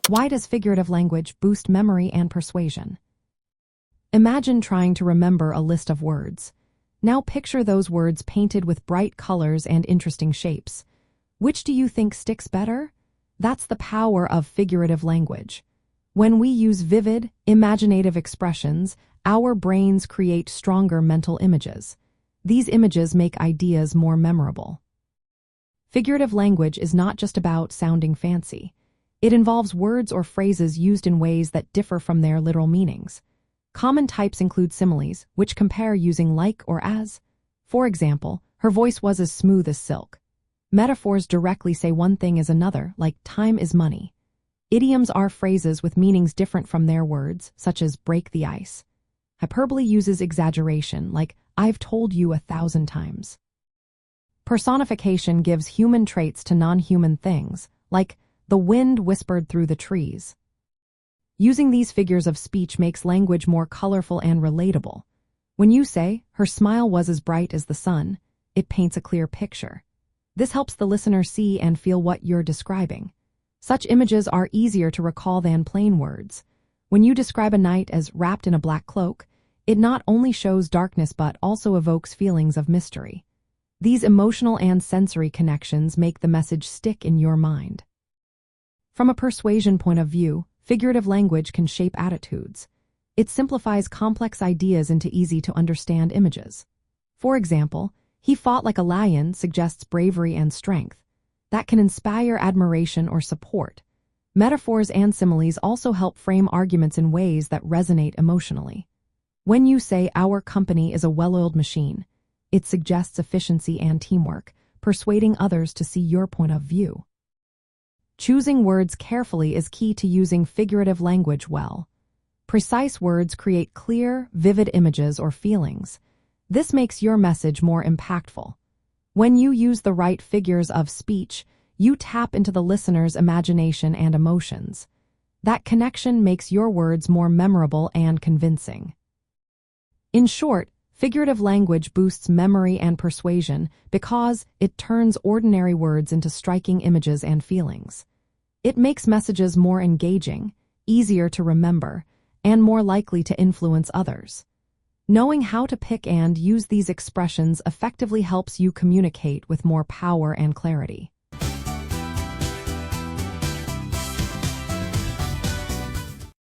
Why does figurative language boost memory and persuasion? Imagine trying to remember a list of words. Now picture those words painted with bright colors and interesting shapes. Which do you think sticks better? That's the power of figurative language. When we use vivid, imaginative expressions, our brains create stronger mental images. These images make ideas more memorable. Figurative language is not just about sounding fancy. It involves words or phrases used in ways that differ from their literal meanings. Common types include similes, which compare using like or as. For example, her voice was as smooth as silk. Metaphors directly say one thing as another, like time is money. Idioms are phrases with meanings different from their words, such as break the ice. Hyperbole uses exaggeration, like I've told you 1,000 times. Personification gives human traits to non-human things, like the wind whispered through the trees. Using these figures of speech makes language more colorful and relatable. When you say, her smile was as bright as the sun, it paints a clear picture. This helps the listener see and feel what you're describing. Such images are easier to recall than plain words. When you describe a knight as wrapped in a black cloak, it not only shows darkness but also evokes feelings of mystery. These emotional and sensory connections make the message stick in your mind. From a persuasion point of view, figurative language can shape attitudes. It simplifies complex ideas into easy-to-understand images. For example, he fought like a lion suggests bravery and strength. That can inspire admiration or support. Metaphors and similes also help frame arguments in ways that resonate emotionally. When you say, our company is a well-oiled machine, it suggests efficiency and teamwork, persuading others to see your point of view. Choosing words carefully is key to using figurative language well. Precise words create clear, vivid images or feelings. This makes your message more impactful. When you use the right figures of speech, you tap into the listener's imagination and emotions. That connection makes your words more memorable and convincing. In short, figurative language boosts memory and persuasion because it turns ordinary words into striking images and feelings. It makes messages more engaging, easier to remember, and more likely to influence others. Knowing how to pick and use these expressions effectively helps you communicate with more power and clarity.